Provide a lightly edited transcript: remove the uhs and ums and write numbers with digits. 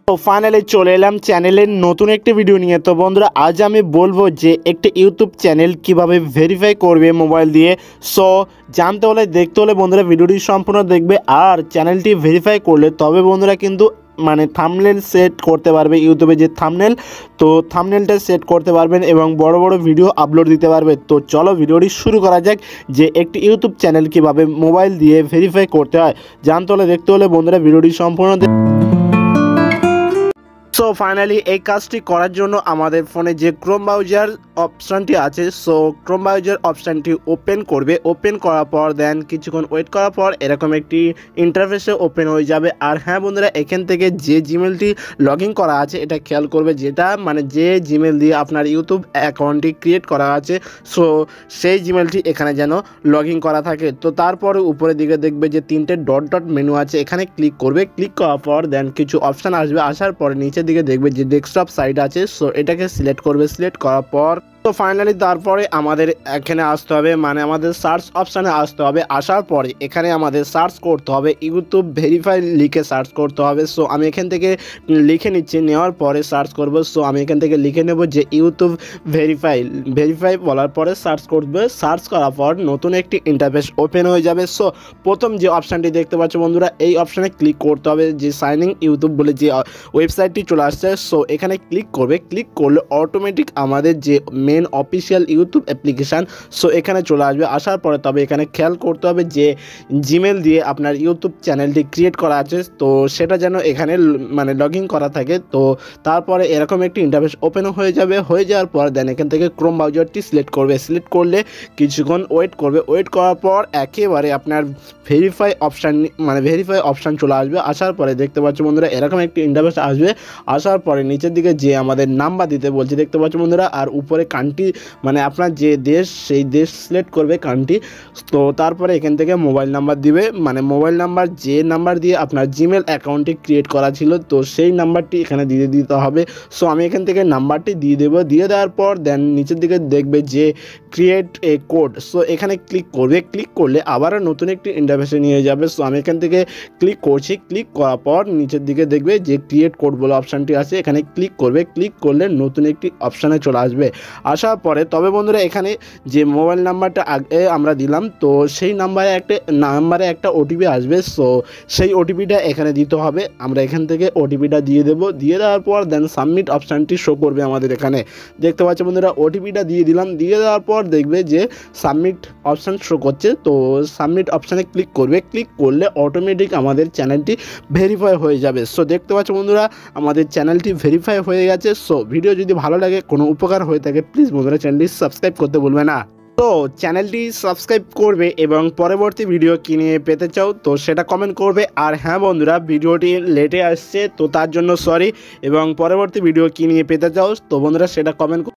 তো ফাইনালি চলে এলাম চ্যানেলের নতুন একটি ভিডিও নিয়ে। তো বন্ধুরা আজ আমি বলবো যে একটি ইউটিউব চ্যানেল কিভাবে ভেরিফাই করবে মোবাইল দিয়ে। সো জানতে হলে দেখতে হলে বন্ধুরা ভিডিওটি সম্পূর্ণ দেখবে। আর চ্যানেলটি ভেরিফাই করলে তবে বন্ধুরা কিন্তু মানে থাম্বনেল সেট করতে পারবে, ইউটিউবে যে থাম্বনেল, তো থাম্বনেলটা সেট করতে পারবেন এবং বড় বড় ভিডিও আপলোড দিতে পারবে। তো চলো ভিডিওটি শুরু করা যাক যে একটি ইউটিউব চ্যানেল কিভাবে মোবাইল দিয়ে ভেরিফাই করতে হয়। জানতে হলে দেখতে হলে বন্ধুরা ভিডিওটি সম্পূর্ণ। সো ফাইনালি এই কাজটি করার জন্য আমাদের ফোনে যে ক্রোম ব্রাউজার অপশানটি আছে, সো ক্রোম ব্রাউজার অপশানটি ওপেন করবে। ওপেন করার পর দেন কিছুক্ষণ ওয়েট করার পর এরকম একটি ইন্টারফেসে ওপেন হয়ে যাবে। আর হ্যাঁ বন্ধুরা, এখান থেকে যে জিমেলটি লগ ইন করা আছে এটা খেয়াল করবে, যেটা মানে যে জিমেল দিয়ে আপনার ইউটিউব অ্যাকাউন্টটি ক্রিয়েট করা আছে, সো সেই জিমেলটি এখানে যেন লগ ইন করা থাকে। তো তারপরে উপরের দিকে দেখবে যে তিনটে ডট ডট মেনু আছে, এখানে ক্লিক করবে। ক্লিক করার পর দেন কিছু অপশান আসবে, আসার পরে নিচের দিকে দেখবে যে ডেস্কটপ সাইট আছে, সো এটাকে সিলেক্ট করবে। সিলেক্ট করার পর তো ফাইনালি তারপরে আমাদের এখানে আসতে হবে, মানে আমাদের সার্চ অপশানে আসতে হবে। আসার পরে এখানে আমাদের সার্চ করতে হবে ইউটিউব ভেরিফাই লিখে সার্চ করতে হবে। সো আমি এখান থেকে লিখে নিচ্ছি, নেওয়ার পরে সার্চ করব। সো আমি এখান থেকে লিখে নেব যে ইউটিউব ভেরিফাই বলার পরে সার্চ করবে। সার্চ করার পর নতুন একটি ইন্টারফেস ওপেন হয়ে যাবে। সো প্রথম যে অপশানটি দেখতে পাচ্ছ বন্ধুরা, এই অপশানে ক্লিক করতে হবে, যে সাইন ইন ইউটিউব বলে যে ওয়েবসাইটটি চলে আসছে। সো এখানে ক্লিক করবে। ক্লিক করলে অটোমেটিক আমাদের যে main official YouTube application, so এখানে চলে আসবে। আসার পরে তবে এখানে খেয়াল করতে হবে যে জিমেল দিয়ে আপনার ইউটিউব চ্যানেলটি ক্রিয়েট করা আছে, তো সেটা যেন এখানে মানে লগ ইন করা থাকে। তো তারপরে এরকম একটি ইন্টারফেস ওপেন হয়ে যাবে। হয়ে যাওয়ার পর দেন এখান থেকে ক্রোম ব্রাউজারটি সিলেক্ট করবে। সিলেক্ট করলে কিছুক্ষণ ওয়েট করবে। ওয়েট করার পর একেবারে আপনার ভেরিফাই অপশান চলে আসবে। আসার পরে দেখতে পাচ্ছ বন্ধুরা এরকম একটি ইন্টারফেস আসবে। আসার পরে নিচের দিকে যে আমাদের নাম্বার দিতে বলছে দেখতে পাচ্ছ বন্ধুরা, আর উপরে কান্ট্রি মানে আপনার যে দেশ সেই দেশ সিলেক্ট করবে কান্ট্রি। তো তারপরে এখান থেকে মোবাইল নাম্বার দিবে, মানে মোবাইল নাম্বার যে নাম্বার দিয়ে আপনার জিমেল অ্যাকাউন্টটি ক্রিয়েট করা ছিল, তো সেই নাম্বারটি এখানে দিয়ে দিতে হবে। সো আমি এখান থেকে নাম্বারটি দিয়ে দেবো। দিয়ে দেওয়ার পর দেন নিচের দিকে দেখবে যে ক্রিয়েট এ কোড, সো এখানে ক্লিক করবে। ক্লিক করলে আবারও নতুন একটি ইন্টারফেসে নিয়ে যাবে। সো আমি এখান থেকে ক্লিক করছি। ক্লিক করার পর নিচের দিকে দেখবে যে ক্রিয়েট কোড বলে অপশানটি আছে, এখানে ক্লিক করবে। ক্লিক করলে নতুন একটি অপশানে চলে আসবে। আসার পরে তবে বন্ধুরা এখানে যে মোবাইল নাম্বারটা আগে আমরা দিলাম, তো সেই নাম্বারে একটা ওটিপি আসবে। সো সেই ওটিপিটা এখানে দিতে হবে। আমরা এখান থেকে ওটিপিটা দিয়ে দেবো। দিয়ে দেওয়ার পর দেন সাবমিট অপশানটি শো করবে আমাদের এখানে, দেখতে পাচ্ছ বন্ধুরা ওটিপিটা দিয়ে দিলাম। দিয়ে দেওয়ার পর দেখবে যে সাবমিট অপশান শো করছে, তো সাবমিট অপশানে ক্লিক করবে। ক্লিক করলে অটোমেটিক আমাদের চ্যানেলটি ভেরিফাই হয়ে যাবে। সো দেখতে পাচ্ছ বন্ধুরা আমাদের চ্যানেলটি ভেরিফাই হয়ে গেছে। সো ভিডিও যদি ভালো লাগে, কোনো উপকার হয়ে থাকে, প্লিজ বন্ধুরা চ্যানেলটি সাবস্ক্রাইব করতে বলবে না। তো চ্যানেলটি সাবস্ক্রাইব করবে এবং পরবর্তী ভিডিও কি নিয়ে পেতে চাও তো সেটা কমেন্ট করবে। আর হ্যাঁ বন্ধুরা, ভিডিওটি লেটে আসছে তো তার জন্য সরি, এবং পরবর্তী ভিডিও কি নিয়ে পেতে চাও তো বন্ধুরা সেটা কমেন্ট